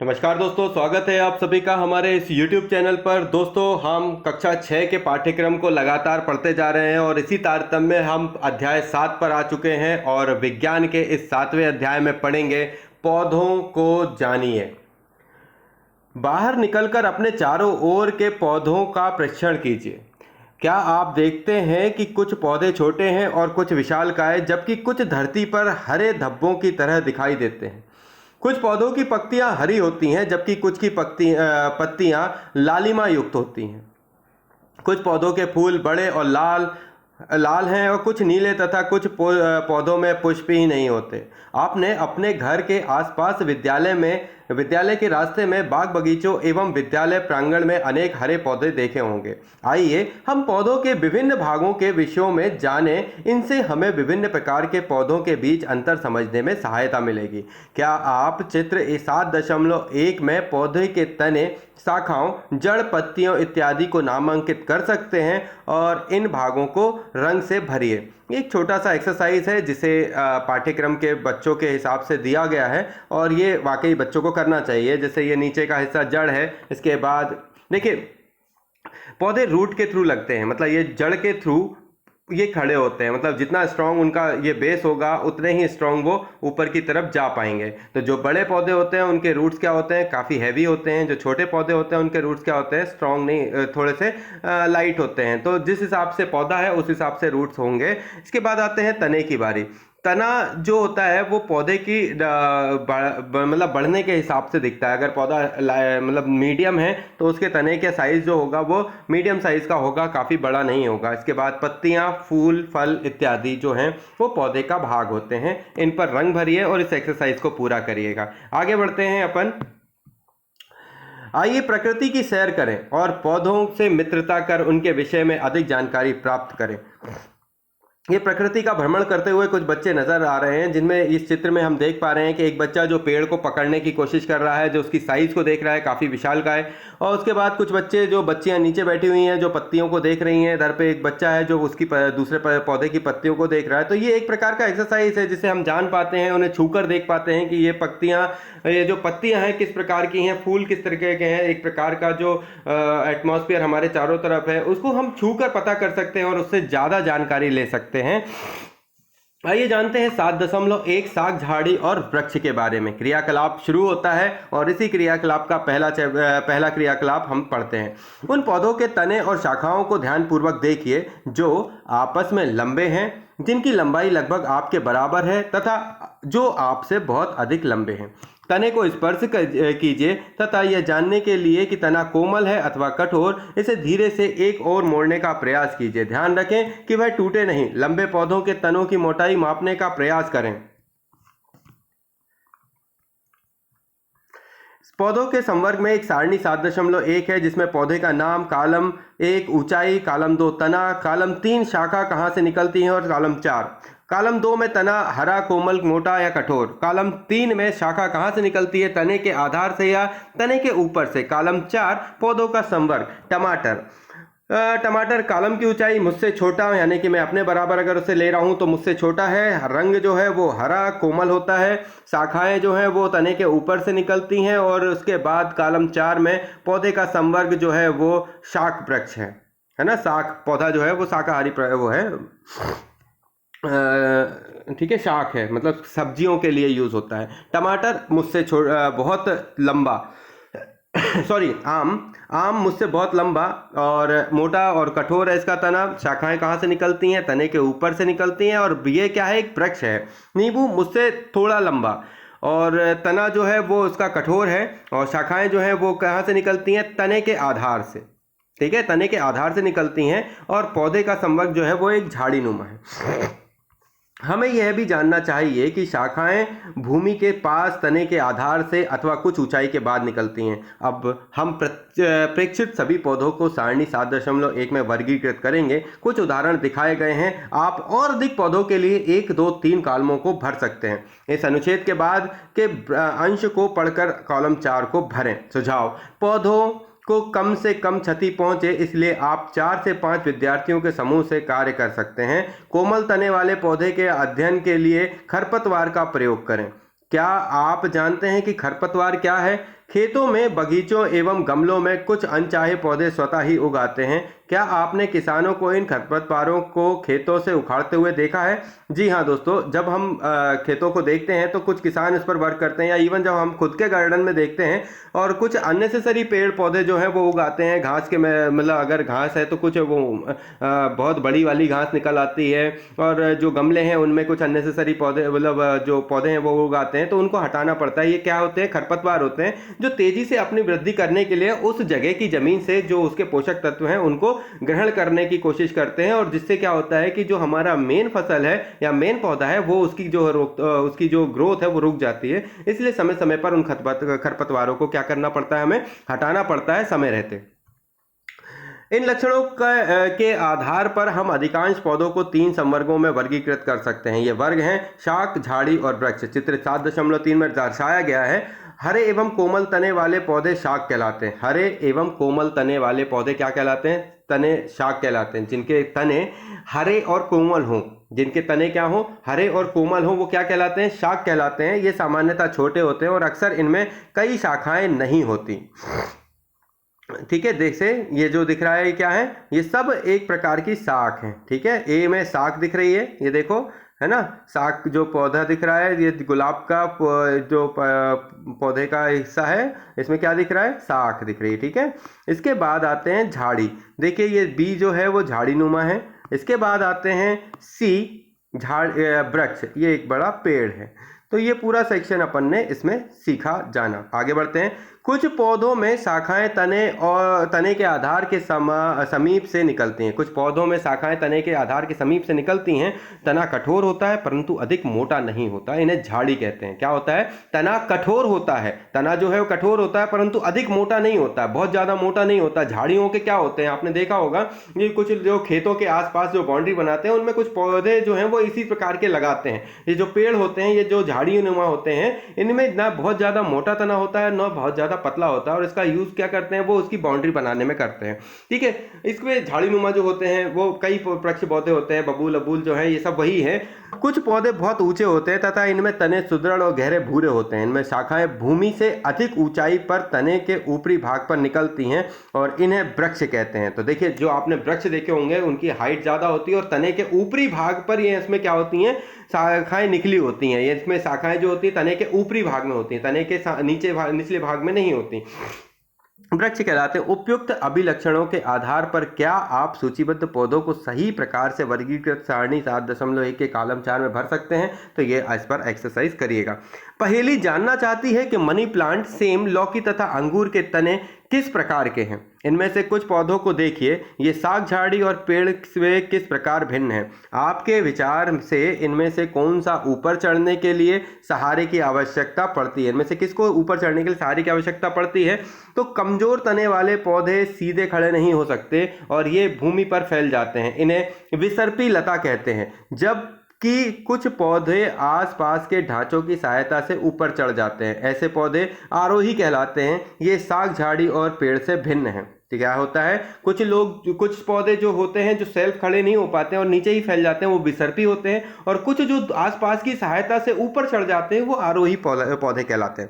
नमस्कार दोस्तों, स्वागत है आप सभी का हमारे इस YouTube चैनल पर। दोस्तों, हम कक्षा 6 के पाठ्यक्रम को लगातार पढ़ते जा रहे हैं और इसी तारतम्य में हम अध्याय 7 पर आ चुके हैं और विज्ञान के इस 7वें अध्याय में पढ़ेंगे पौधों को जानिए। बाहर निकलकर अपने चारों ओर के पौधों का परीक्षण कीजिए। क्या आप देखते हैं कि कुछ पौधे छोटे हैं और कुछ विशालकाय, जबकि कुछ धरती पर हरे धब्बों की तरह दिखाई देते हैं। कुछ पौधों की पत्तियां हरी होती हैं, जबकि कुछ की पत्तियां लालिमा युक्त होती हैं। कुछ पौधों के फूल बड़े और लाल लाल हैं और कुछ नीले, तथा कुछ पौधों में पुष्प ही नहीं होते। आपने अपने घर के आसपास, विद्यालय के रास्ते में, बाग बगीचों एवं विद्यालय प्रांगण में अनेक हरे पौधे देखे होंगे। आइए हम पौधों के विभिन्न भागों के विषयों में जाने। इनसे हमें विभिन्न प्रकार के पौधों के बीच अंतर समझने में सहायता मिलेगी। क्या आप चित्र 7.1 में पौधे के तने, शाखाओं, जड़, पत्तियों इत्यादि को नामांकित कर सकते हैं और इन भागों को रंग से भरिए। एक छोटा सा एक्सरसाइज है जिसे पाठ्यक्रम के बच्चों के हिसाब से दिया गया है और ये वाकई बच्चों को करना चाहिए। जैसे ये नीचे का हिस्सा जड़ है, इसके बाद देखिए पौधे रूट के थ्रू लगते हैं, मतलब ये जड़ के थ्रू ये खड़े होते हैं। मतलब जितना स्ट्रांग उनका ये बेस होगा उतने ही स्ट्रांग वो ऊपर की तरफ जा पाएंगे। तो जो बड़े पौधे होते हैं उनके रूट्स क्या होते हैं, काफ़ी हैवी होते हैं। जो छोटे पौधे होते हैं उनके रूट्स क्या होते हैं, स्ट्रांग नहीं, थोड़े से लाइट होते हैं। तो जिस हिसाब से पौधा है उस हिसाब से रूट्स होंगे। इसके बाद आते हैं तने की बारी। तना जो होता है वो पौधे की मतलब बढ़ने के हिसाब से दिखता है। अगर पौधा मतलब मीडियम है तो उसके तने के साइज जो होगा वो मीडियम साइज का होगा, काफ़ी बड़ा नहीं होगा। इसके बाद पत्तियां, फूल, फल इत्यादि जो हैं वो पौधे का भाग होते हैं। इन पर रंग भरिए और इस एक्सरसाइज को पूरा करिएगा। आगे बढ़ते हैं अपन। आइए प्रकृति की सैर करें और पौधों से मित्रता कर उनके विषय में अधिक जानकारी प्राप्त करें। ये प्रकृति का भ्रमण करते हुए कुछ बच्चे नजर आ रहे हैं, जिनमें इस चित्र में हम देख पा रहे हैं कि एक बच्चा जो पेड़ को पकड़ने की कोशिश कर रहा है, जो उसकी साइज को देख रहा है, काफ़ी विशालकाय। और उसके बाद कुछ बच्चियां नीचे बैठी हुई हैं जो पत्तियों को देख रही हैं। इधर पे एक बच्चा है जो उसकी दूसरे पौधे की पत्तियों को देख रहा है। तो ये एक प्रकार का एक्सरसाइज है जिसे हम जान पाते हैं, उन्हें छूकर देख पाते हैं कि ये जो पत्तियां हैं किस प्रकार की हैं, फूल किस तरीके के हैं। एक प्रकार का जो एटमॉस्फेयर हमारे चारों तरफ है उसको हम छूकर पता कर सकते हैं और उससे ज़्यादा जानकारी ले सकते हैं। आइए जानते हैं 7.1 साग, झाड़ी और वृक्ष के बारे में। क्रियाकलाप शुरू होता है और इसी क्रियाकलाप का पहला क्रियाकलाप हम पढ़ते हैं। उन पौधों के तने और शाखाओं को ध्यानपूर्वक देखिए जो आपस में लंबे हैं, जिनकी लंबाई लगभग आपके बराबर है तथा जो आपसे बहुत अधिक लंबे हैं। तने को स्पर्श कीजिए तथा यह जानने के लिए कि तना कोमल है अथवा कठोर, इसे धीरे से एक ओर मोड़ने का प्रयास कीजिए। ध्यान रखें कि वह टूटे नहीं। लंबे पौधों के तनों की मोटाई मापने का प्रयास करें। पौधों के संवर्ग में एक सारणी 7.1 है जिसमें पौधे का नाम, कॉलम 1 ऊंचाई, कॉलम 2 तना, कॉलम 3 शाखा कहाँ से निकलती है और कॉलम 4। कॉलम 2 में तना हरा, कोमल, मोटा या कठोर। कॉलम 3 में शाखा कहाँ से निकलती है, तने के आधार से या तने के ऊपर से। कॉलम 4 पौधों का संवर्ग। टमाटर कॉलम की ऊंचाई मुझसे छोटा, यानी कि मैं अपने बराबर अगर उसे ले रहा हूं तो मुझसे छोटा है। रंग जो है वो हरा कोमल होता है। शाखाएं जो हैं वो तने के ऊपर से निकलती हैं। और उसके बाद कॉलम 4 में पौधे का संवर्ग जो है वो शाक वृक्ष है ना। शाक पौधा जो है वो शाकाहारी वो है, ठीक है, शाक है, मतलब सब्जियों के लिए यूज होता है। टमाटर मुझसे बहुत लंबा सॉरी आम मुझसे बहुत लंबा और मोटा और कठोर है इसका तना। शाखाएं कहाँ से निकलती हैं, तने के ऊपर से निकलती हैं। और ये क्या है, एक वृक्ष है। नींबू मुझसे थोड़ा लंबा और तना जो है वो उसका कठोर है। और शाखाएं जो हैं वो कहाँ से निकलती हैं, तने के आधार से, ठीक है, तने के आधार से निकलती हैं। और पौधे का संवर्ग जो है वो एक झाड़ी नुमा है। हमें यह भी जानना चाहिए कि शाखाएं भूमि के पास तने के आधार से अथवा कुछ ऊंचाई के बाद निकलती हैं। अब हम प्रेक्षित सभी पौधों को सारणी 7.1 में वर्गीकृत करेंगे। कुछ उदाहरण दिखाए गए हैं। आप और अधिक पौधों के लिए 1, 2, 3 कॉलमों को भर सकते हैं। इस अनुच्छेद के बाद के अंश को पढ़कर कॉलम 4 को भरें। सुझाव: पौधों को कम से कम क्षति पहुंचे, इसलिए आप 4 से 5 विद्यार्थियों के समूह से कार्य कर सकते हैं। कोमल तने वाले पौधे के अध्ययन के लिए खरपतवार का प्रयोग करें। क्या आप जानते हैं कि खरपतवार क्या है? खेतों में, बगीचों एवं गमलों में कुछ अनचाहे पौधे स्वतः ही उगाते हैं। क्या आपने किसानों को इन खरपतवारों को खेतों से उखाड़ते हुए देखा है? जी हाँ दोस्तों, जब हम खेतों को देखते हैं तो कुछ किसान इस पर वर्क करते हैं, या इवन जब हम खुद के गार्डन में देखते हैं और कुछ अननेसेसरी पेड़ पौधे जो हैं वो उगाते हैं घास के में, मतलब अगर घास है तो कुछ वो बहुत बड़ी वाली घास निकल आती है, और जो गमले हैं उनमें कुछ अननेसेसरी पौधे, मतलब जो पौधे हैं वो उगाते हैं, तो उनको हटाना पड़ता है। ये क्या होते हैं? खरपतवार होते हैं जो तेजी से अपनी वृद्धि करने के लिए उस जगह की जमीन से जो उसके पोषक तत्व हैं उनको ग्रहण करने की कोशिश करते हैं, और जिससे क्या होता है कि जो हमारा मेन फसल है या मेन पौधा है वो उसकी जो ग्रोथ है वो रुक जाती है। इसलिए समय समय पर उन खरपतवारों को क्या करना पड़ता है? हमें हटाना पड़ता है समय रहते। इन लक्षणों के आधार पर हम अधिकांश पौधों को 3 संवर्गों में वर्गीकृत कर सकते हैं। ये वर्ग हैं शाक, झाड़ी और वृक्ष। चित्र 7.3 में दर्शाया गया है। हरे एवं कोमल तने वाले पौधे शाक कहलाते हैं। हरे एवं कोमल तने वाले पौधे क्या कहलाते हैं? तने शाक कहलाते हैं। जिनके तने हरे और कोमल हों, जिनके तने क्या हो? हरे और कोमल हो, वो क्या कहलाते हैं? शाक कहलाते हैं। ये सामान्यतः छोटे होते हैं और अक्सर इनमें कई शाखाएं नहीं होती। ठीक है, जैसे ये जो दिख रहा है ये क्या है? ये सब एक प्रकार की साख है। ठीक है, ए में साख दिख रही है, ये देखो, है ना। साख जो पौधा दिख रहा है, ये गुलाब का जो पौधे का हिस्सा है, इसमें क्या दिख रहा है? साख दिख रही है। ठीक है, इसके बाद आते हैं झाड़ी। देखिए ये बी जो है वो झाड़ी नुमा है। इसके बाद आते हैं सी, वृक्ष, ये एक बड़ा पेड़ है। तो ये पूरा सेक्शन अपन ने इसमें सीखा जाना। आगे बढ़ते हैं। कुछ पौधों में शाखाएं तने के आधार के समीप से निकलती हैं। कुछ पौधों में शाखाएं तने के आधार के समीप से निकलती हैं। तना कठोर होता है परंतु अधिक मोटा नहीं होता। इन्हें झाड़ी कहते हैं। क्या होता है? तना कठोर होता है। तना जो है वो कठोर होता है परंतु अधिक मोटा नहीं होता, बहुत ज्यादा मोटा नहीं होता। झाड़ियों के क्या होते हैं? आपने देखा होगा, ये कुछ जो खेतों के आसपास जो बाउंड्री बनाते हैं उनमें कुछ पौधे जो हैं वो इसी प्रकार के लगाते हैं। ये जो पेड़ होते हैं, ये जो झाड़ी नुमा होते हैं, इनमें ना बहुत ज्यादा मोटा तना होता है ना बहुत ज्यादा पतला होता है, और इसका यूज क्या करते हैं? वो उसकी बाउंड्री बनाने में करते हैं। ठीक है, इसमें झाड़ी नुमा जो होते हैं वो कई वृक्ष पौधे होते हैं, बबूल अबूल जो है ये सब वही है। कुछ पौधे बहुत ऊंचे होते हैं तथा इनमें तने सुदृढ़ और गहरे भूरे होते हैं। इनमें शाखाएं भूमि से अधिक ऊंचाई पर तने के ऊपरी भाग पर निकलती हैं और इन्हें वृक्ष कहते हैं। तो देखिए, जो आपने वृक्ष देखे होंगे उनकी हाइट ज्यादा होती है और तने के ऊपरी भाग पर ये इसमें क्या होती हैं? शाखाएं निकली होती हैं। ये इसमें शाखाएं जो होती है तने के ऊपरी भाग में होती हैं, तने के निचले भाग में नहीं होती। वृक्ष कहलाते हैं। उपयुक्त अभिलक्षणों के आधार पर क्या आप सूचीबद्ध पौधों को सही प्रकार से वर्गीकृत सारणी 7.1 के कॉलम 4 में भर सकते हैं? तो ये इस पर एक्सरसाइज करिएगा। पहेली जानना चाहती है कि मनी प्लांट, सेम, लौकी तथा अंगूर के तने किस प्रकार के हैं? इनमें से कुछ पौधों को देखिए, ये साग, झाड़ी और पेड़ से किस प्रकार भिन्न है? आपके विचार से इनमें से कौन सा ऊपर चढ़ने के लिए सहारे की आवश्यकता पड़ती है? इनमें से किसको ऊपर चढ़ने के लिए सहारे की आवश्यकता पड़ती है? तो कमजोर तने वाले पौधे सीधे खड़े नहीं हो सकते और ये भूमि पर फैल जाते हैं। इन्हें विसर्पी लता कहते हैं। जब कि कुछ पौधे आसपास के ढांचों की सहायता से ऊपर चढ़ जाते हैं, ऐसे पौधे आरोही कहलाते हैं। ये साग, झाड़ी और पेड़ से भिन्न है। तो क्या होता है? कुछ पौधे जो होते हैं जो सेल्फ खड़े नहीं हो पाते हैं और नीचे ही फैल जाते हैं, वो विसर्पी होते हैं, और कुछ जो आसपास की सहायता से ऊपर चढ़ जाते हैं वो आरोही पौधे कहलाते हैं।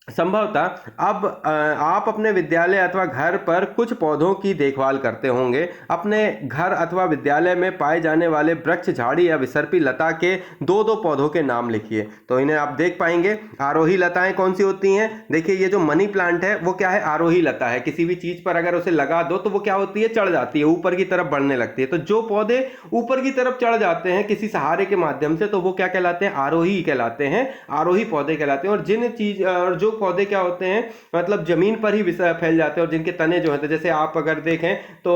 संभवतः अब आप अपने विद्यालय अथवा घर पर कुछ पौधों की देखभाल करते होंगे। अपने घर अथवा विद्यालय में पाए जाने वाले वृक्ष, झाड़ी या विसर्पी लता के दो दो पौधों के नाम लिखिए। तो इन्हें आप देख पाएंगे। आरोही लताएं कौन सी होती हैं? देखिए, ये जो मनी प्लांट है वो क्या है? आरोही लता है। किसी भी चीज पर अगर उसे लगा दो तो वो क्या होती है? चढ़ जाती है, ऊपर की तरफ बढ़ने लगती है। तो जो पौधे ऊपर की तरफ चढ़ जाते हैं किसी सहारे के माध्यम से, तो वो क्या कहलाते हैं? आरोही कहलाते हैं, आरोही पौधे कहलाते हैं। और जो पौधे क्या होते हैं, मतलब जमीन पर ही फैल जाते हैं, और जिनके तने जो हैं, जैसे आप अगर देखें तो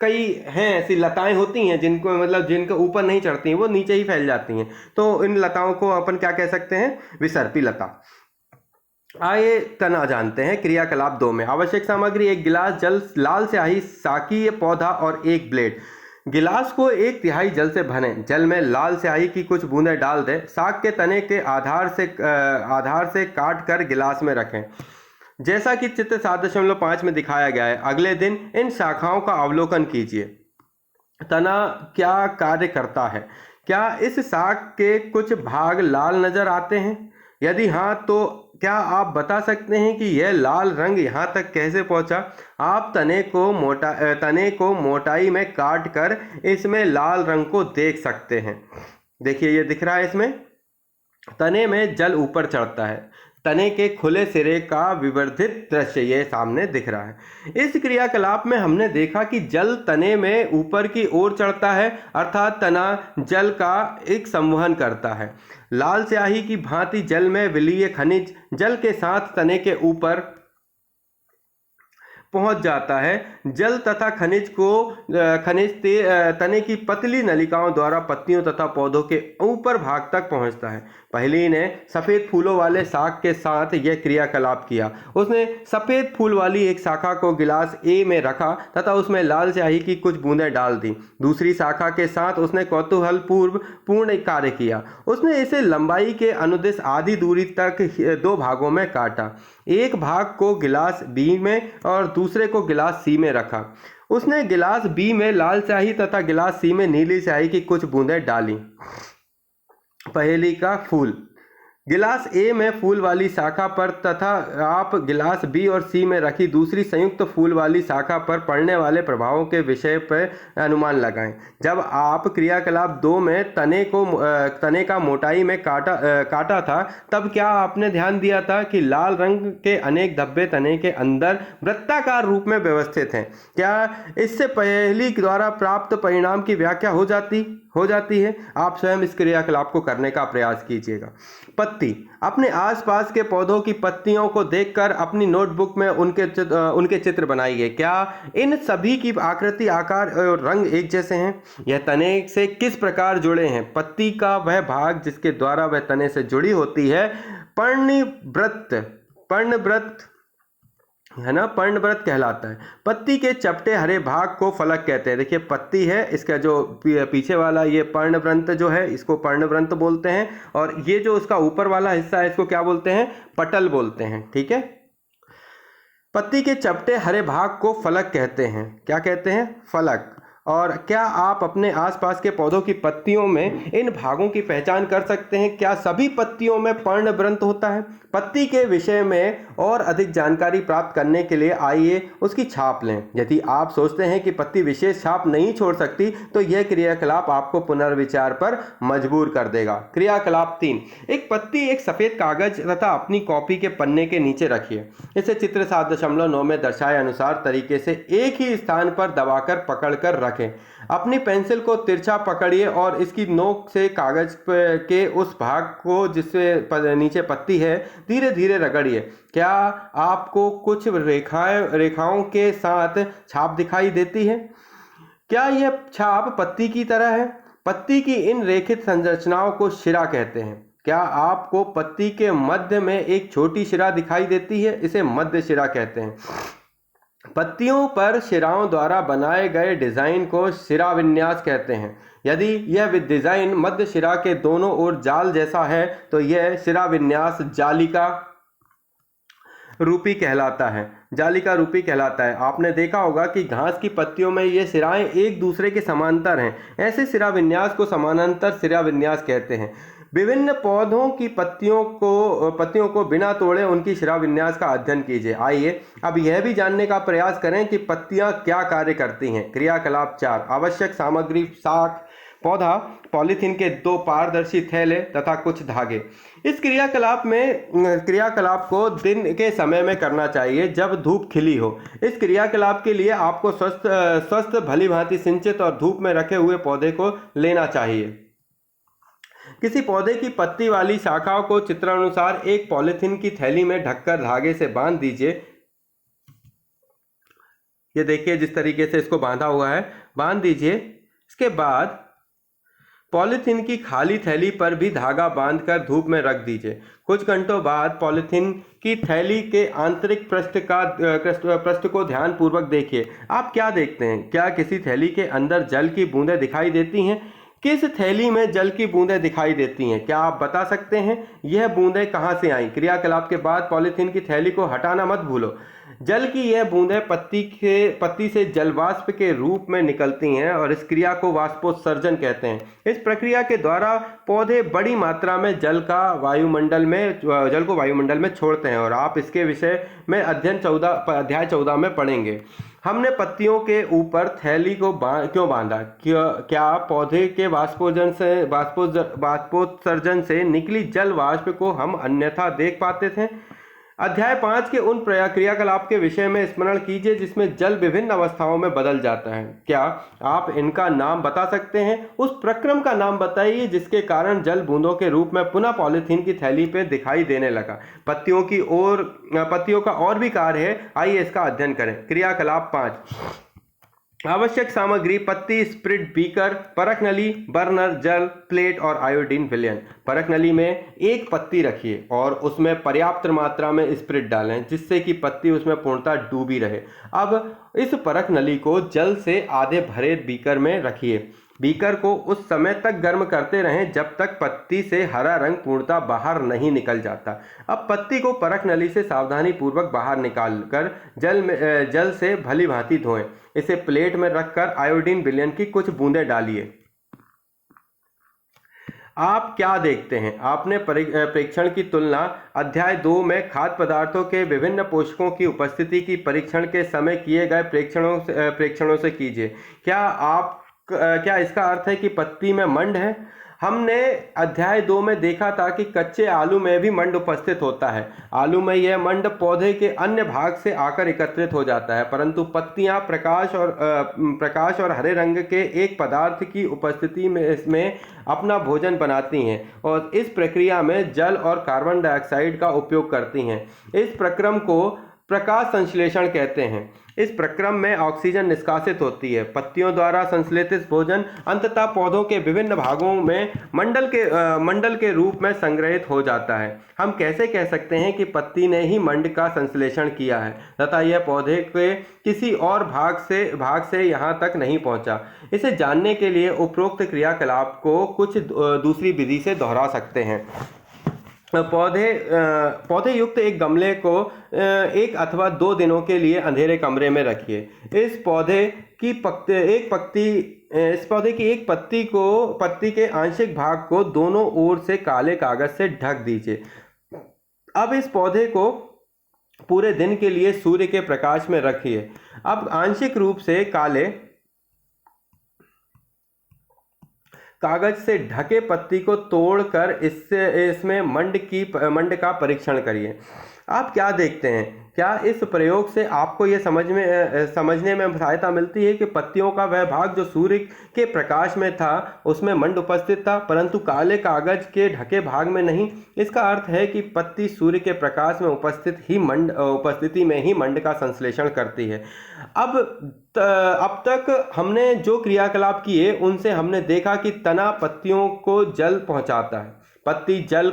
कई हैं ऐसी लताएं होती हैं जिनको मतलब जिनके ऊपर नहीं चढ़ती हैं, वो नीचे ही फैल जाती हैं। तो इन लताओं को अपन क्या कह सकते हैं? विसर्पी लता। आइए तना जानते हैं। क्रियाकलाप 2 में आवश्यक सामग्री: 1 गिलास जल, लाल स्याही, साकीय पौधा और 1 ब्लेड। गिलास को 1/3 जल से भरें। जल में लाल स्याही की कुछ बूंदें डाल दें। साग के तने के आधार से काट कर गिलास में रखें, जैसा कि चित्र 7.5 में दिखाया गया है। अगले दिन इन शाखाओं का अवलोकन कीजिए। तना क्या कार्य करता है? क्या इस साग के कुछ भाग लाल नजर आते हैं? यदि हाँ तो क्या आप बता सकते हैं कि यह लाल रंग यहाँ तक कैसे पहुँचा? आप तने को मोटाई में काट कर इसमें लाल रंग को देख सकते हैं। देखिए ये दिख रहा है, इसमें तने में जल ऊपर चढ़ता है। तने के खुले सिरे का विवर्धित दृश्य ये सामने दिख रहा है। इस क्रियाकलाप में हमने देखा कि जल तने में ऊपर की ओर चढ़ता है, अर्थात तना जल का एक संवहन करता है। लाल स्याही की भांति जल में विलीय खनिज जल के साथ तने के ऊपर पहुंच जाता है। जल तथा खनिज तने की पतली नलिकाओं द्वारा पत्तियों तथा पौधों के ऊपर भाग तक पहुंचता है। पहली ने सफ़ेद फूलों वाले साग के साथ यह क्रियाकलाप किया। उसने सफ़ेद फूल वाली एक शाखा को गिलास ए में रखा तथा उसमें लाल स्याही की कुछ बूंदें डाल दी। दूसरी शाखा के साथ उसने कौतूहल पूर्ण कार्य किया। उसने इसे लंबाई के अनुदिश आधी दूरी तक 2 भागों में काटा। एक भाग को गिलास बी में और दूसरे को गिलास सी में रखा। उसने गिलास बी में लाल स्याही तथा गिलास सी में नीली स्याही की कुछ बूंदें डाली। पहेली का फूल। गिलास ए में फूल वाली शाखा पर तथा आप गिलास बी और सी में रखी दूसरी संयुक्त फूल वाली शाखा पर पड़ने वाले प्रभावों के विषय पर अनुमान लगाएं। जब आप क्रियाकलाप 2 में तने का मोटाई में काटा था, तब क्या आपने ध्यान दिया था कि लाल रंग के अनेक धब्बे तने के अंदर वृत्ताकार रूप में व्यवस्थित हैं? क्या इससे पहेली द्वारा प्राप्त परिणाम की व्याख्या हो जाती है? आप स्वयं इस क्रियाकलाप को करने का प्रयास कीजिएगा। पत्ती। अपने आसपास के पौधों की पत्तियों को देखकर अपनी नोटबुक में उनके चित्र बनाइए। क्या इन सभी की आकृति, आकार और रंग एक जैसे हैं? यह तने से किस प्रकार जुड़े हैं? पत्ती का वह भाग जिसके द्वारा वह तने से जुड़ी होती है पर्णव्रत कहलाता है। पत्ती के चपटे हरे भाग को फलक कहते हैं। देखिए पत्ती है, इसका जो पीछे वाला ये पर्णव्रंत जो है, इसको पर्णव्रंत बोलते हैं, और ये जो उसका ऊपर वाला हिस्सा है इसको क्या बोलते हैं? पटल बोलते हैं। ठीक है, पत्ती के चपटे हरे भाग को फलक कहते हैं। क्या कहते हैं? फलक। और क्या आप अपने आसपास के पौधों की पत्तियों में इन भागों की पहचान कर सकते हैं? क्या सभी पत्तियों में पर्णव्रंत होता है? पत्ती के विषय में और अधिक जानकारी प्राप्त करने के लिए आइए उसकी छाप लें। यदि आप सोचते हैं कि पत्ती विशेष छाप नहीं छोड़ सकती, तो यह क्रियाकलाप आपको पुनर्विचार पर मजबूर कर देगा। क्रियाकलाप 3। एक पत्ती एक सफ़ेद कागज तथा अपनी कॉपी के पन्ने के नीचे रखिए। इसे चित्र 7.9 में दर्शाए अनुसार तरीके से एक ही स्थान पर दबाकर पकड़कर रखें। अपनी पेंसिल को तिरछा पकड़िए और इसकी नोक से कागज के उस भाग को जिससे नीचे पत्ती है धीरे धीरे रगड़िए। क्या आपको कुछ रेखाओं के साथ छाप दिखाई देती है? क्या यह छाप पत्ती की तरह है? पत्ती की इन रेखित संरचनाओं को शिरा कहते हैं। क्या आपको पत्ती के मध्य में एक छोटी शिरा दिखाई देती है? इसे मध्य शिरा कहते हैं। पत्तियों पर शिराओं द्वारा बनाए गए डिजाइन को शिरा विन्यास कहते हैं। यदि यह डिजाइन मध्य शिरा के दोनों ओर जाल जैसा है, तो यह शिरा विन्यास जालिका रूपी कहलाता है। आपने देखा होगा कि घास की पत्तियों में ये सिराएं एक दूसरे के समांतर हैं। ऐसे शिरा विन्यास को समानांतर शिरा विन्यास कहते हैं। विभिन्न पौधों की पत्तियों को बिना तोड़े उनकी शिरा विन्यास का अध्ययन कीजिए। आइए अब यह भी जानने का प्रयास करें कि पत्तियां क्या कार्य करती हैं। क्रियाकलाप 4। आवश्यक सामग्री: साग, पौधा, पॉलीथीन के 2 पारदर्शी थैले तथा कुछ धागे। इस क्रियाकलाप को दिन के समय में करना चाहिए जब धूप खिली हो। इस क्रियाकलाप के लिए आपको स्वस्थ भली भांति सिंचित और धूप में रखे हुए पौधे को लेना चाहिए। किसी पौधे की पत्ती वाली शाखाओं को चित्रानुसार एक पॉलीथीन की थैली में ढककर धागे से बांध दीजिए। ये देखिए जिस तरीके से इसको बांधा हुआ है, बांध दीजिए। इसके बाद पॉलीथीन की खाली थैली पर भी धागा बांधकर धूप में रख दीजिए। कुछ घंटों बाद पॉलीथीन की थैली के आंतरिक पृष्ठ को ध्यानपूर्वक देखिए। आप क्या देखते हैं? क्या किसी थैली के अंदर जल की बूंदें दिखाई देती हैं? किस थैली में जल की बूंदें दिखाई देती हैं? क्या आप बता सकते हैं यह बूंदें कहां से आईं? क्रियाकलाप के बाद पॉलीथीन की थैली को हटाना मत भूलो। जल की यह बूंदें पत्ती से जलवाष्प के रूप में निकलती हैं और इस क्रिया को वाष्पोत्सर्जन कहते हैं। इस प्रक्रिया के द्वारा पौधे बड़ी मात्रा में जल को वायुमंडल में छोड़ते हैं और आप इसके विषय में अध्याय 14 में पढ़ेंगे। हमने पत्तियों के ऊपर थैली को क्यों बांधा? क्या पौधे के वाष्पोत्सर्जन से निकली जल वाष्प को हम अन्यथा देख पाते थे? अध्याय 5 के उन क्रियाकलाप के विषय में स्मरण कीजिए जिसमें जल विभिन्न अवस्थाओं में बदल जाता है। क्या आप इनका नाम बता सकते हैं? उस प्रक्रम का नाम बताइए जिसके कारण जल बूंदों के रूप में पुनः पॉलीथीन की थैली पे दिखाई देने लगा। पत्तियों का और भी कार्य है, आइए इसका अध्ययन करें। क्रियाकलाप 5। आवश्यक सामग्री: पत्ती, स्प्रिट, बीकर, परख नली, बर्नर, जल, प्लेट और आयोडीन विलयन। परख नली में एक पत्ती रखिए और उसमें पर्याप्त मात्रा में स्प्रिट डालें जिससे कि पत्ती उसमें पूर्णतः डूबी रहे। अब इस परख नली को जल से आधे भरे बीकर में रखिए। बीकर को उस समय तक गर्म करते रहें जब तक पत्ती से हरा रंग पूर्णतः बाहर नहीं निकल जाता। अब पत्ती को परख नली से सावधानी पूर्वक बाहर निकालकर जल से भली भांति धोएं। इसे प्लेट में रखकर आयोडीन विलयन की कुछ बूंदें डालिए। आप क्या देखते हैं? आपने परीक्षण की तुलना अध्याय 2 में खाद्य पदार्थों के विभिन्न पोषकों की उपस्थिति की परीक्षण के समय किए गए प्रेक्षणों से कीजिए। क्या इसका अर्थ है कि पत्ती में मंड है? हमने अध्याय 2 में देखा था कि कच्चे आलू में भी मंड उपस्थित होता है। आलू में यह मंड पौधे के अन्य भाग से आकर एकत्रित हो जाता है, परंतु पत्तियां प्रकाश और हरे रंग के एक पदार्थ की उपस्थिति में इसमें अपना भोजन बनाती हैं और इस प्रक्रिया में जल और कार्बन डाइऑक्साइड का उपयोग करती हैं। इस प्रक्रम को प्रकाश संश्लेषण कहते हैं। इस प्रक्रम में ऑक्सीजन निष्कासित होती है। पत्तियों द्वारा संश्लेषित भोजन अंततः पौधों के विभिन्न भागों में मंडल के रूप में संग्रहित हो जाता है। हम कैसे कह सकते हैं कि पत्ती ने ही मंड का संश्लेषण किया है तथा यह पौधे के किसी और भाग से यहाँ तक नहीं पहुँचा? इसे जानने के लिए उपरोक्त क्रियाकलाप को कुछ दूसरी विधि से दोहरा सकते हैं। पौधे युक्त एक गमले को 1 अथवा 2 दिनों के लिए अंधेरे कमरे में रखिए। इस पौधे की एक पत्ती के आंशिक भाग को दोनों ओर से काले कागज से ढक दीजिए। अब इस पौधे को पूरे दिन के लिए सूर्य के प्रकाश में रखिए। अब आंशिक रूप से काले कागज से ढके पत्ती को तोड़कर इसमें मंड का परीक्षण करिए। आप क्या देखते हैं? क्या इस प्रयोग से आपको यह समझने में सहायता मिलती है कि पत्तियों का वह भाग जो सूर्य के प्रकाश में था उसमें मंड उपस्थित था परंतु काले कागज के ढके भाग में नहीं? इसका अर्थ है कि पत्ती सूर्य के प्रकाश में उपस्थिति में ही मंड का संश्लेषण करती है। अब तक हमने जो क्रियाकलाप किए उनसे हमने देखा कि तना पत्तियों को जल पहुंचाता है। पत्ती जल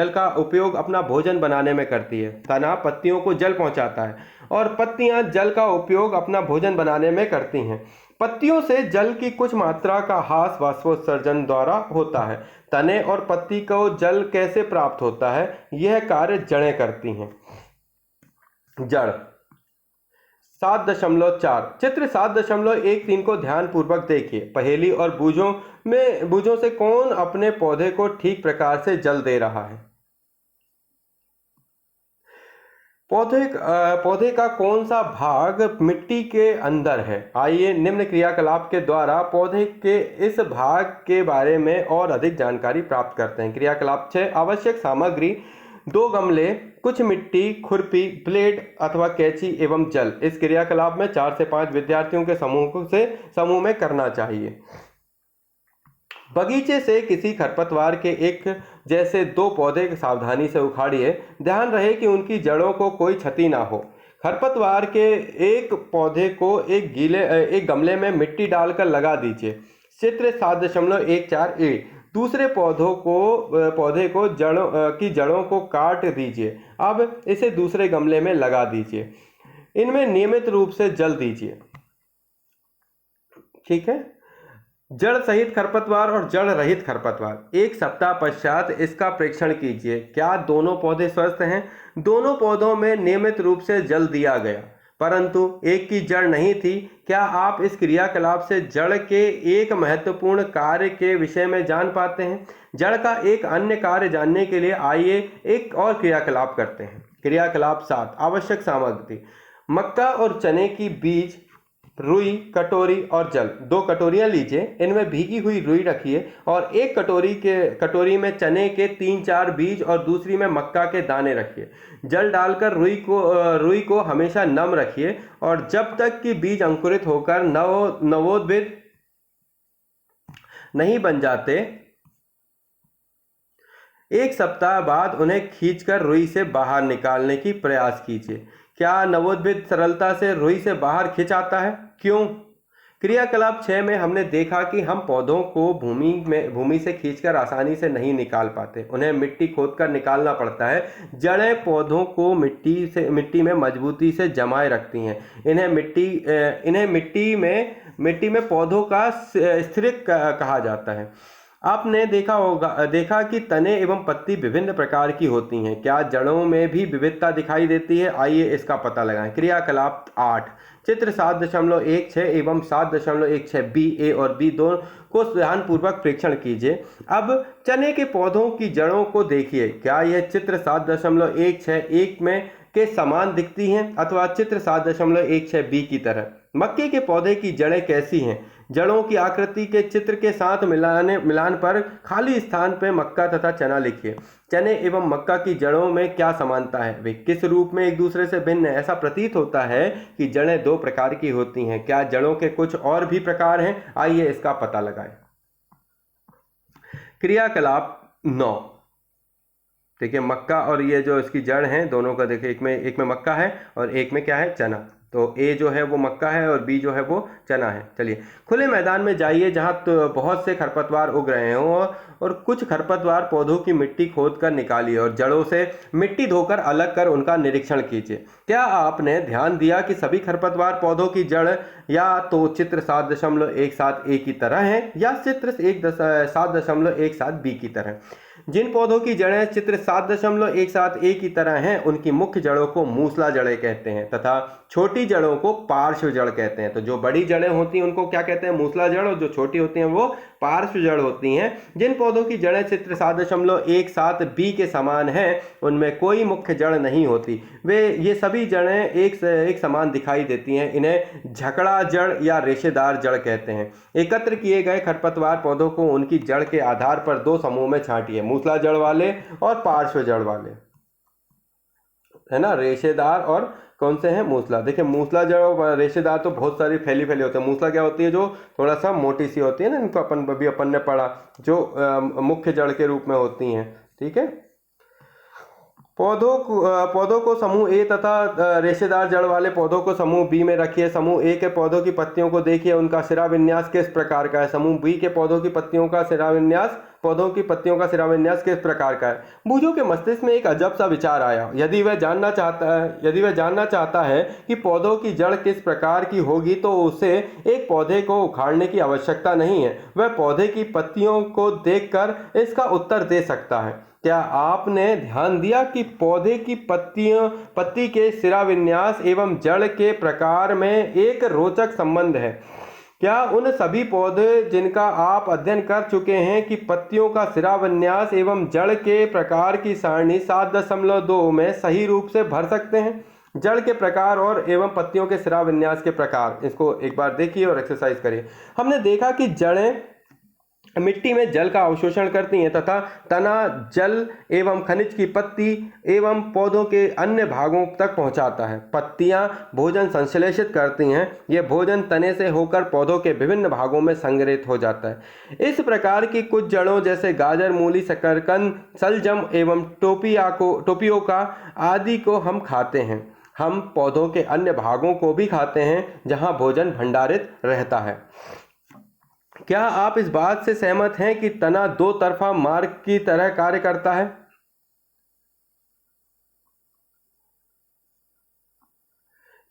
का उपयोग अपना भोजन बनाने में करती है। तना पत्तियों को जल पहुंचाता है और पत्तियां जल का उपयोग अपना भोजन बनाने में करती हैं। पत्तियों से जल की कुछ मात्रा का ह्रास वाष्पोत्सर्जन द्वारा होता है। तने और पत्ती को जल कैसे प्राप्त होता है? यह कार्य जड़ें करती हैं। जड़ 7.4 चित्र 7.13 को ध्यान पूर्वक देखिए। पहेली और बूझों से कौन अपने पौधे को ठीक प्रकार से जल दे रहा है? पौधे का कौन सा भाग मिट्टी के अंदर है? आइए निम्न क्रियाकलाप के द्वारा पौधे के इस भाग के बारे में और अधिक जानकारी प्राप्त करते हैं। क्रियाकलाप 6। आवश्यक सामग्री: 2 गमले, कुछ मिट्टी, खुरपी, प्लेट अथवा कैंची एवं जल। इस क्रियाकलाप में 4 से 5 विद्यार्थियों के समूह में करना चाहिए। बगीचे से किसी खरपतवार के एक जैसे 2 पौधे सावधानी से उखाड़िए। ध्यान रहे कि उनकी जड़ों को कोई क्षति ना हो। खरपतवार के एक पौधे को एक गमले में मिट्टी डालकर लगा दीजिए। चित्र 7.14 दूसरे पौधे को जड़ों को काट दीजिए। अब इसे दूसरे गमले में लगा दीजिए। इनमें नियमित रूप से जल दीजिए। ठीक है। जड़ सहित खरपतवार और जड़ रहित खरपतवार, एक सप्ताह पश्चात इसका परीक्षण कीजिए। क्या दोनों पौधे स्वस्थ हैं? दोनों पौधों में नियमित रूप से जल दिया गया, परंतु एक की जड़ नहीं थी। क्या आप इस क्रियाकलाप से जड़ के एक महत्वपूर्ण कार्य के विषय में जान पाते हैं? जड़ का एक अन्य कार्य जानने के लिए आइए एक और क्रियाकलाप करते हैं। क्रियाकलाप 7, आवश्यक सामग्री। मक्का और चने की बीज, रुई, कटोरी और जल। 2 कटोरियां लीजिए, इनमें भीगी हुई रुई रखिए और एक कटोरी में चने के 3-4 बीज और दूसरी में मक्का के दाने रखिए। जल डालकर रुई को हमेशा नम रखिए और जब तक कि बीज अंकुरित होकर नवोद्भिद नहीं बन जाते, 1 सप्ताह बाद उन्हें खींचकर रुई से बाहर निकालने की प्रयास कीजिए। क्या नवोद्भिद सरलता से रुई से बाहर खिंच आता है? क्यों? क्रियाकलाप 6 में हमने देखा कि हम पौधों को भूमि से खींचकर आसानी से नहीं निकाल पाते, उन्हें मिट्टी खोदकर निकालना पड़ता है। जड़ें पौधों को मिट्टी में मजबूती से जमाए रखती हैं। इन्हें मिट्टी में पौधों का स्थिरक कहा जाता है। आपने देखा कि तने एवं पत्ती विभिन्न प्रकार की होती हैं। क्या जड़ों में भी विविधता दिखाई देती है? आइए इसका पता लगाएं। क्रियाकलाप 8, चित्र 7.16 एवं 7.16 बी, ए और बी दोनों को ध्यानपूर्वक परीक्षण कीजिए। अब चने के पौधों की जड़ों को देखिए। क्या यह चित्र 7.16 में के समान दिखती हैं अथवा चित्र 7.16 बी की तरह? मक्के के पौधे की जड़ें कैसी हैं? जड़ों की आकृति के चित्र के साथ मिलान पर खाली स्थान पर मक्का तथा चना लिखिए। चने एवं मक्का की जड़ों में क्या समानता है? वे किस रूप में एक दूसरे से भिन्न है? ऐसा प्रतीत होता है कि जड़ें 2 प्रकार की होती हैं। क्या जड़ों के कुछ और भी प्रकार हैं? आइए इसका पता लगाएं। क्रियाकलाप 9, देखिए मक्का और ये जो इसकी जड़ हैं दोनों का देखिए, एक में मक्का है और एक में क्या है? चना। तो ए जो है वो मक्का है और बी जो है वो चना है। चलिए खुले मैदान में जाइए जहां तो बहुत से खरपतवार उग रहे हों और कुछ खरपतवार पौधों की मिट्टी खोद कर निकालिए और जड़ों से मिट्टी धोकर अलग कर उनका निरीक्षण कीजिए। क्या आपने ध्यान दिया कि सभी खरपतवार पौधों की जड़ या तो चित्र 7.17 ए की तरह है या चित्र 7.17 बी की तरह? जिन पौधों की जड़ें चित्र 7.17 ए की तरह हैं उनकी मुख्य जड़ों को मूसला जड़ें कहते हैं तथा छोटी जड़ों को पार्श्व जड़ कहते हैं। तो जो बड़ी जड़ें होती हैं उनको क्या कहते हैं? मूसला जड़, और जो छोटी होती हैं वो पार्श्व जड़ होती हैं। जिन पौधों की जड़ें चित्र 7.17 बी के समान हैं उनमें कोई मुख्य जड़ नहीं होती। ये सभी जड़ें एक समान दिखाई देती हैं। इन्हें झकड़ा जड़ या रेशेदार जड़ कहते हैं। एकत्र किए गए खरपतवार पौधों को उनकी जड़ के आधार पर 2 समूह में छांटिए, मूसला जड़ वाले और पार्श्व जड़ वाले, है ना। रेशेदार और कौन से हैं? मूसला। देखिए मूसला जड़ और रेशेदार तो बहुत सारी फैली होते हैं। मूसला क्या होती है? जो थोड़ा सा मोटी सी होती है ना, इनको अपन ने पढ़ा, जो मुख्य जड़ के रूप में होती हैं। ठीक है। पौधों को समूह ए तथा रेशेदार जड़ वाले पौधों को समूह बी में रखिए। समूह ए के पौधों की पत्तियों को देखिए, उनका सिरा विन्यास किस प्रकार का है? समूह बी के पौधों की पत्तियों का सिरा विन्यास किस प्रकार का है? बूझो के मस्तिष्क में एक अजब सा विचार आया। यदि वह जानना चाहता है कि पौधों की जड़ किस प्रकार की होगी तो उसे एक पौधे को उखाड़ने की आवश्यकता नहीं है, वह पौधे की पत्तियों को देखकर इसका उत्तर दे सकता है। क्या आपने ध्यान दिया कि पौधे की पत्ती के सिरा विन्यास एवं जड़ के प्रकार में एक रोचक संबंध है? क्या उन सभी पौधे जिनका आप अध्ययन कर चुके हैं कि पत्तियों का सिरा विन्यास एवं जड़ के प्रकार की सारणी 7.2 में सही रूप से भर सकते हैं? जड़ के प्रकार और एवं पत्तियों के सिरा विन्यास के प्रकार, इसको एक बार देखिए और एक्सरसाइज करिए। हमने देखा कि जड़ें मिट्टी में जल का अवशोषण करती हैं तथा तना जल एवं खनिज की पत्ती एवं पौधों के अन्य भागों तक पहुंचाता है। पत्तियां भोजन संश्लेषित करती हैं। यह भोजन तने से होकर पौधों के विभिन्न भागों में संग्रहित हो जाता है। इस प्रकार की कुछ जड़ों जैसे गाजर, मूली, शकरकंद, शलजम एवं टोपियोका आदि को हम खाते हैं। हम पौधों के अन्य भागों को भी खाते हैं जहां भोजन भंडारित रहता है। क्या आप इस बात से सहमत हैं कि तना 2 तरफा मार्ग की तरह कार्य करता है?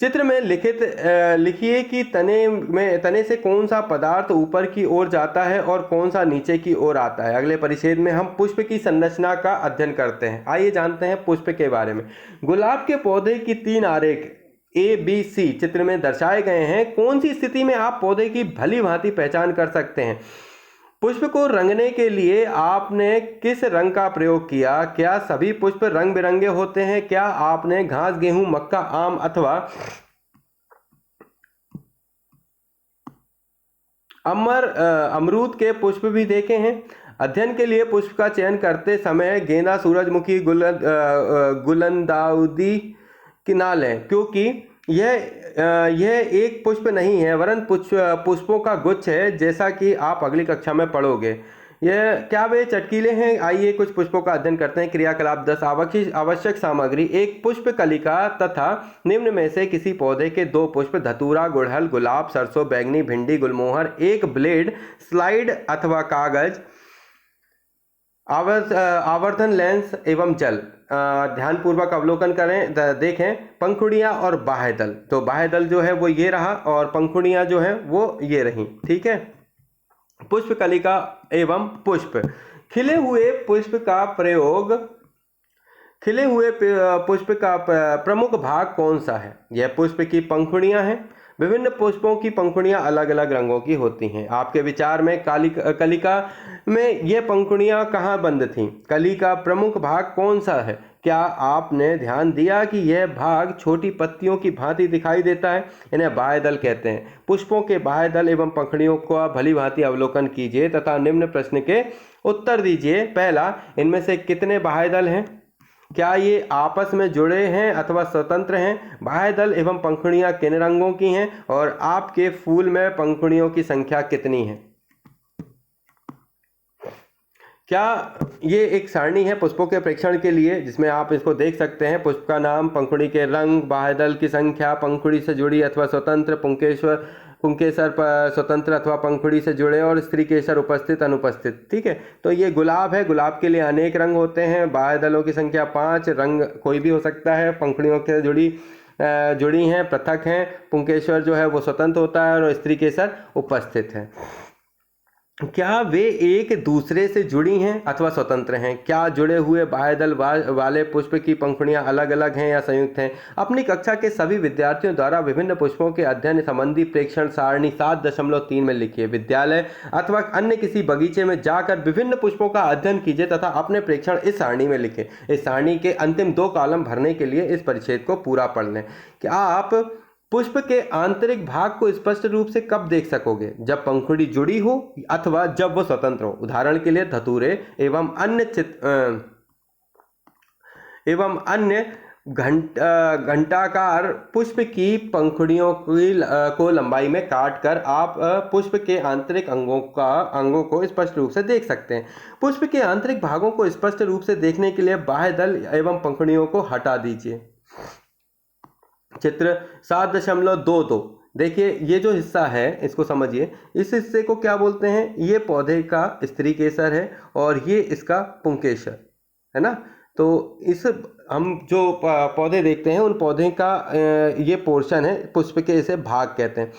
चित्र में लिखिए कि तने से कौन सा पदार्थ ऊपर की ओर जाता है और कौन सा नीचे की ओर आता है। अगले परिच्छेद में हम पुष्प की संरचना का अध्ययन करते हैं। आइए जानते हैं पुष्प के बारे में। गुलाब के पौधे की 3 आरेख ABC चित्र में दर्शाए गए हैं। कौन सी स्थिति में आप पौधे की भली भांति पहचान कर सकते हैं। पुष्प को रंगने के लिए आपने किस रंग का प्रयोग किया। क्या सभी पुष्प रंग बिरंगे होते हैं। क्या आपने घास, गेहूं, मक्का, आम अथवा अमरूद के पुष्प भी देखे हैं। अध्ययन के लिए पुष्प का चयन करते समय गेंदा, सूरजमुखी, गुलदाउदी की ना लें, क्योंकि यह एक पुष्प नहीं है वरन पुष्पों का गुच्छ है, जैसा कि आप अगली कक्षा में पढ़ोगे। यह क्या वे चटकीले हैं। आइए कुछ पुष्पों का अध्ययन करते हैं। क्रियाकलाप 10 आवश्यक सामग्री। एक पुष्प कलिका तथा निम्न में से किसी पौधे के 2 पुष्प, धतूरा, गुड़हल, गुलाब, सरसों, बैंगनी, भिंडी, गुलमोहर, एक ब्लेड, स्लाइड अथवा कागज, आवर्धन लेंस एवं जल। ध्यानपूर्वक अवलोकन करें, देखें। पंखुड़ियां और बाह्यदल। तो बाह्यदल जो है वो ये रहा और पंखुड़ियां जो है वो ये रही। ठीक है। पुष्प कलिका एवं पुष्प। खिले हुए पुष्प का प्रमुख भाग कौन सा है। यह पुष्प की पंखुड़ियां हैं। विभिन्न पुष्पों की पंखुड़ियां अलग अलग रंगों की होती हैं। आपके विचार में कलिका में ये पंखुड़ियां कहाँ बंद थीं। कली का प्रमुख भाग कौन सा है। क्या आपने ध्यान दिया कि यह भाग छोटी पत्तियों की भांति दिखाई देता है। इन्हें बाह्यदल कहते हैं। पुष्पों के बाह्यदल एवं पंखुड़ियों का भली भांति अवलोकन कीजिए तथा निम्न प्रश्न के उत्तर दीजिए। पहला, इनमें से कितने बाह्यदल हैं। क्या ये आपस में जुड़े हैं अथवा स्वतंत्र हैं। बाह्यदल एवं पंखुड़ियां किन रंगों की हैं और आपके फूल में पंखुड़ियों की संख्या कितनी है। क्या ये एक सारणी है पुष्पों के प्रेक्षण के लिए, जिसमें आप इसको देख सकते हैं। पुष्प का नाम, पंखुड़ी के रंग, बाह्यदल की संख्या, पंखुड़ी से जुड़ी अथवा स्वतंत्र, पुंकेसर स्वतंत्र अथवा पंखुड़ी से जुड़े और स्त्री केसर उपस्थित अनुपस्थित। ठीक है। तो ये गुलाब है। गुलाब के लिए अनेक रंग होते हैं। बाह्यदलों की संख्या 5, रंग कोई भी हो सकता है। पंखुड़ियों से जुड़ी हैं, पृथक हैं। पुंकेश्वर जो है वो स्वतंत्र होता है और स्त्री केसर उपस्थित है। क्या वे एक दूसरे से जुड़ी हैं अथवा स्वतंत्र हैं। क्या जुड़े हुए बाह्यदल वाले पुष्प की पंखुड़ियां अलग अलग हैं या संयुक्त हैं। अपनी कक्षा के सभी विद्यार्थियों द्वारा विभिन्न पुष्पों के अध्ययन संबंधी प्रेक्षण सारणी 7.3 में लिखिए। विद्यालय अथवा अन्य किसी बगीचे में जाकर विभिन्न पुष्पों का अध्ययन कीजिए तथा अपने प्रेक्षण इस सारणी में लिखें। इस सारणी के अंतिम 2 कॉलम भरने के लिए इस परिच्छेद को पूरा पढ़ लें। क्या आप पुष्प के आंतरिक भाग को स्पष्ट रूप से कब देख सकोगे। जब पंखुड़ी जुड़ी हो अथवा जब वो स्वतंत्र हो। उदाहरण के लिए धतूरे एवं अन्य घंटाकार पुष्प की पंखुड़ियों को लंबाई में काट कर आप पुष्प के आंतरिक अंगों को स्पष्ट रूप से देख सकते हैं। पुष्प के आंतरिक भागों को स्पष्ट रूप से देखने के लिए बाह्यदल एवं पंखुड़ियों को हटा दीजिए। चित्र 7.22। देखिए, ये जो हिस्सा है इसको समझिए। इस हिस्से को क्या बोलते हैं। ये पौधे का स्त्री केसर है और ये इसका पुंकेसर है ना। तो इस हम जो पौधे देखते हैं उन पौधे का ये पोर्शन है, पुष्प के इसे भाग कहते हैं।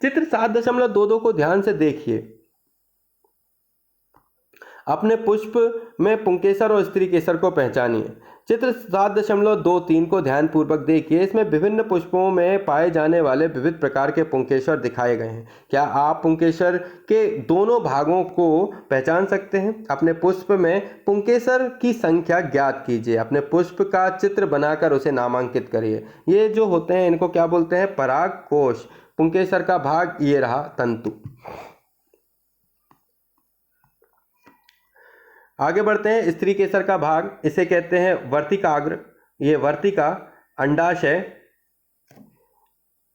चित्र 7.22 को ध्यान से देखिए। अपने पुष्प में पुंकेसर और स्त्री केसर को पहचानिए। चित्र 7.23 को ध्यानपूर्वक देखिए। इसमें विभिन्न पुष्पों में पाए जाने वाले विविध प्रकार के पुंकेसर दिखाए गए हैं। क्या आप पुंकेसर के दोनों भागों को पहचान सकते हैं। अपने पुष्प में पुंकेसर की संख्या ज्ञात कीजिए। अपने पुष्प का चित्र बनाकर उसे नामांकित करिए। ये जो होते हैं इनको क्या बोलते हैं, पराग कोश। पुंकेसर का भाग ये रहा तंतु। आगे बढ़ते हैं। स्त्री केसर का भाग, इसे कहते हैं वर्तिकाग्र। ये वर्तिका, अंडाशय।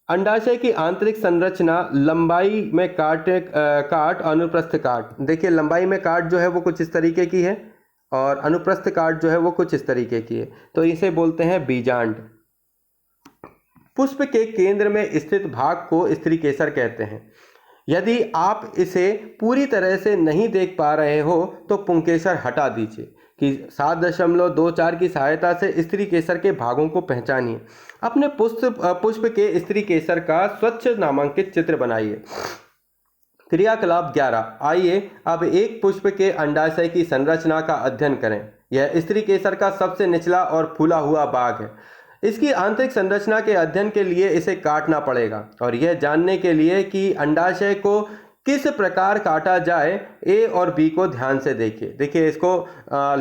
अंडाशय की आंतरिक संरचना लंबाई में काट अनुप्रस्थ काट। देखिए, लंबाई में काट जो है वो कुछ इस तरीके की है और अनुप्रस्थ काट जो है वो कुछ इस तरीके की है। तो इसे बोलते हैं बीजांड। पुष्प के केंद्र में स्थित भाग को स्त्री केसर कहते हैं। यदि आप इसे पूरी तरह से नहीं देख पा रहे हो तो पुंकेसर हटा दीजिए। कि 7.24 की सहायता से स्त्री केसर के भागों को पहचानिए। अपने पुष्प के स्त्री केसर का स्वच्छ नामांकित चित्र बनाइए। क्रियाकलाप 11। आइए अब एक पुष्प के अंडाशय की संरचना का अध्ययन करें। यह स्त्री केसर का सबसे निचला और फूला हुआ भाग है। इसकी आंतरिक संरचना के अध्ययन के लिए इसे काटना पड़ेगा और यह जानने के लिए कि अंडाशय को किस प्रकार काटा जाए, ए और बी को ध्यान से देखिए इसको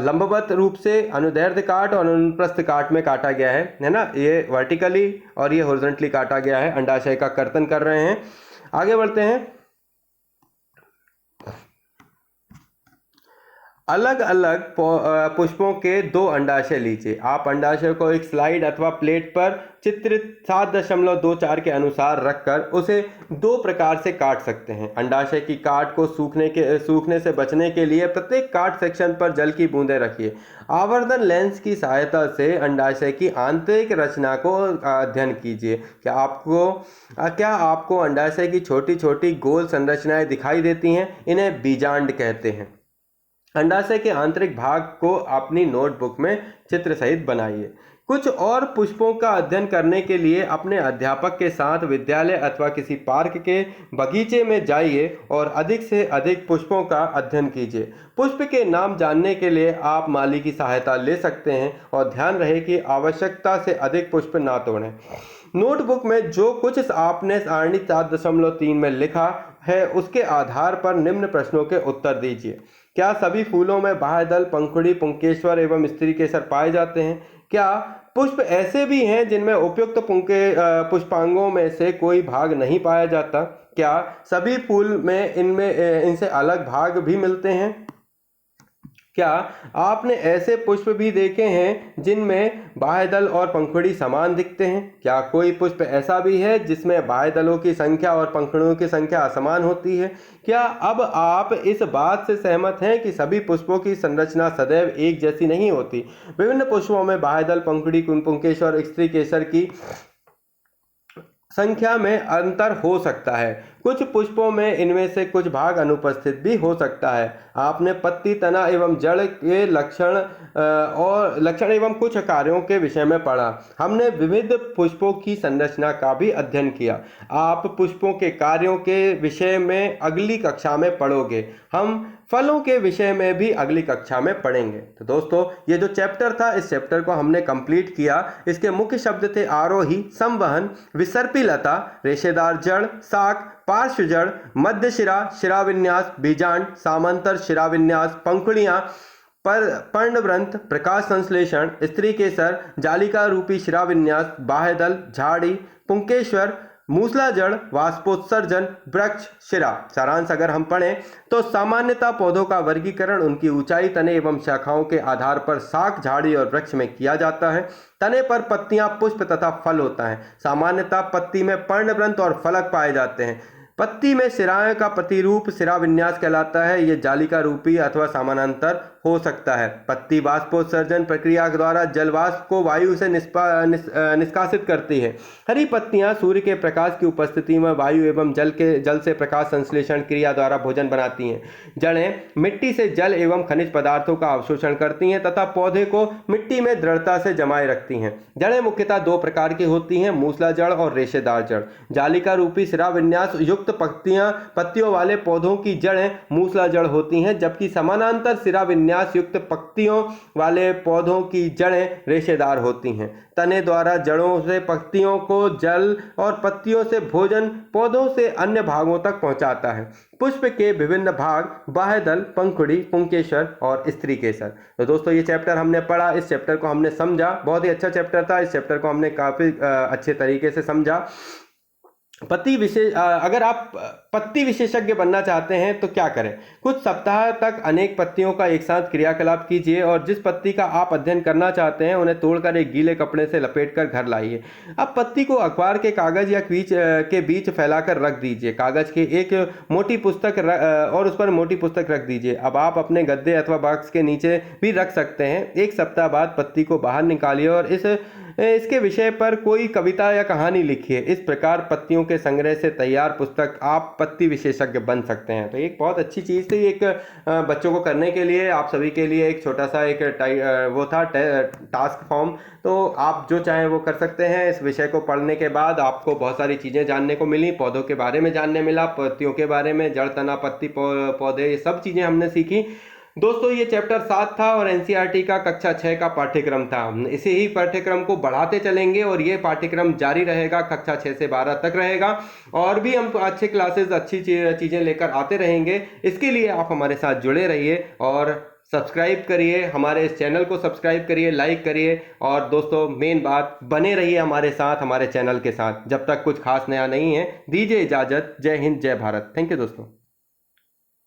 लंबवत रूप से अनुदैर्ध्य काट और अनुप्रस्थ काट में काटा गया है ना। ये वर्टिकली और ये हॉरिजॉन्टली काटा गया है। अंडाशय का कर्तन कर रहे हैं। आगे बढ़ते हैं। अलग अलग पुष्पों के 2 अंडाशय लीजिए। आप अंडाशय को एक स्लाइड अथवा प्लेट पर चित्रित 7.24 के अनुसार रखकर उसे 2 प्रकार से काट सकते हैं। अंडाशय की काट को सूखने से बचने के लिए प्रत्येक काट सेक्शन पर जल की बूंदें रखिए। आवर्धन लेंस की सहायता से अंडाशय की आंतरिक रचना को अध्ययन कीजिए। क्या आपको अंडाशय की छोटी छोटी गोल संरचनाएं दिखाई देती हैं? इन्हें बीजांड कहते हैं। अंडाशय के आंतरिक भाग को अपनी नोटबुक में चित्र सहित बनाइए। कुछ और पुष्पों का अध्ययन करने के लिए अपने अध्यापक के साथ विद्यालय अथवा किसी पार्क के बगीचे में जाइए और अधिक से अधिक पुष्पों का अध्ययन कीजिए। पुष्प के नाम जानने के लिए आप माली की सहायता ले सकते हैं और ध्यान रहे कि आवश्यकता से अधिक पुष्प ना तोड़ें। नोटबुक में जो कुछ आपने सारणी 7.3 में लिखा है उसके आधार पर निम्न प्रश्नों के उत्तर दीजिए। क्या सभी फूलों में बाह्यदल, पंखुड़ी, पुंकेश्वर एवं स्त्री केसर पाए जाते हैं? क्या पुष्प ऐसे भी हैं जिनमें उपयुक्त पुष्पांगों में से कोई भाग नहीं पाया जाता? क्या सभी फूल में इनसे अलग भाग भी मिलते हैं? क्या आपने ऐसे पुष्प भी देखे हैं जिनमें बाह्यदल और पंखुड़ी समान दिखते हैं? क्या कोई पुष्प ऐसा भी है जिसमें बाह्यदलों की संख्या और पंखुड़ियों की संख्या असमान होती है? क्या अब आप इस बात से सहमत हैं कि सभी पुष्पों की संरचना सदैव एक जैसी नहीं होती? विभिन्न पुष्पों में बाह्यदल, पंखुड़ी, पुंकेश्वर, स्त्री केसर की संख्या में अंतर हो सकता है। कुछ पुष्पों में इनमें से कुछ भाग अनुपस्थित भी हो सकता है। आपने पत्ती, तना एवं जड़ के लक्षण एवं कुछ कार्यों के विषय में पढ़ा। हमने विविध पुष्पों की संरचना का भी अध्ययन किया। आप पुष्पों के कार्यों के विषय में अगली कक्षा में पढ़ोगे। हम फलों के विषय में भी अगली कक्षा में पढ़ेंगे। तो दोस्तों, ये जो चैप्टर था, इस चैप्टर को हमने कंप्लीट किया। इसके मुख्य शब्द थे आरोही, संवहन, विसर्पी लता, रेशेदार जड़, शाख, पार्श्व जड़, मध्य शिरा, शिराविन्यास, बीजांड, सामांतर शिराविन्यास, पंखुड़ियां, पर्णवृंत, प्रकाश संश्लेषण, स्त्री केसर, जालिका रूपी शिराविन्यास, बाह्यदल, झाड़ी, पुंकेश्वर, मूसला जड़, वाष्पोत्सर्जन, वृक्ष, शिरा। सारांश अगर हम पढ़ें तो सामान्यतः पौधों का वर्गीकरण उनकी ऊंचाई, तने एवं शाखाओं के आधार पर शाख, झाड़ी और वृक्ष में किया जाता है। तने पर पत्तियां, पुष्प तथा फल होता है। सामान्यतः पत्ती में पर्णवृंत और फलक पाए जाते हैं। पत्ती में शिराएं का प्रतिरूप शिराविन्यास कहलाता है। यह जालिका रूपी अथवा समानांतर हो सकता है। पत्ती वाष्पोत्सर्जन प्रक्रिया द्वारा जलवाष्प को वायु से निष्कासित करती है। हरी पत्तियां सूर्य के प्रकाश की उपस्थिति में वायु एवं जल से प्रकाश संश्लेषण क्रिया द्वारा भोजन बनाती हैं। जड़ें मिट्टी से जल एवं खनिज पदार्थों का अवशोषण करती हैं तथा पौधे को मिट्टी में दृढ़ता से जमाए रखती हैं। जड़ें मुख्यतः 2 प्रकार की होती हैं, मूसला जड़ और रेशेदार जड़। जालिका रूपी शिराविन्यास युक्त पत्तियों वाले पौधों की जड़ें मूसला जड़ होती हैं, जबकि समानांतर शिराविन्यास युक्त पत्तियों वाले पौधों की जड़ें रेशेदार होती हैं। तने द्वारा जड़ों से पत्तियों को जल और पत्तियों से भोजन पौधों से अन्य भागों तक पहुंचाता है। पुष्प के विभिन्न भाग बाह्यदल, पंखुड़ी, पुंकेश्वर और स्त्री केसर। तो दोस्तों, ये चैप्टर हमने पढ़ा, इस चैप्टर को हमने समझा। बहुत ही अच्छा चैप्टर था। इस चैप्टर को हमने काफी अच्छे तरीके से समझा। अगर आप पत्ती विशेषज्ञ बनना चाहते हैं तो क्या करें? कुछ सप्ताह तक अनेक पत्तियों का एक साथ क्रियाकलाप कीजिए और जिस पत्ती का आप अध्ययन करना चाहते हैं उन्हें तोड़कर एक गीले कपड़े से लपेटकर घर लाइए। अब पत्ती को अखबार के कागज या क्वीच के बीच फैलाकर रख दीजिए। कागज की एक मोटी पुस्तक और उस पर मोटी पुस्तक रख दीजिए। अब आप अपने गद्दे अथवा बॉक्स के नीचे भी रख सकते हैं। एक सप्ताह बाद पत्ती को बाहर निकालिए और इसके विषय पर कोई कविता या कहानी लिखिए। इस प्रकार पत्तियों के संग्रह से तैयार पुस्तक आप पत्ती विशेषज्ञ बन सकते हैं। तो एक बहुत अच्छी चीज़ थी, एक बच्चों को करने के लिए, आप सभी के लिए एक छोटा सा एक वो था टास्क फॉर्म। तो आप जो चाहें वो कर सकते हैं। इस विषय को पढ़ने के बाद आपको बहुत सारी चीज़ें जानने को मिली, पौधों के बारे में जानने मिला, पत्तियों के बारे में, जड़ तना पत्ती पौधे, ये सब चीज़ें हमने सीखी। दोस्तों ये चैप्टर 7 था और एनसीईआरटी का कक्षा 6 का पाठ्यक्रम था। इसे ही पाठ्यक्रम को बढ़ाते चलेंगे और ये पाठ्यक्रम जारी रहेगा, कक्षा 6 से 12 तक रहेगा और भी हम अच्छे क्लासेस, अच्छी चीज़ें लेकर आते रहेंगे। इसके लिए आप हमारे साथ जुड़े रहिए और सब्सक्राइब करिए, हमारे इस चैनल को सब्सक्राइब करिए, लाइक करिए और दोस्तों मेन बात, बने रहिए हमारे साथ, हमारे चैनल के साथ। जब तक कुछ खास नया नहीं है, दीजिए इजाज़त। जय हिंद, जय भारत। थैंक यू दोस्तों।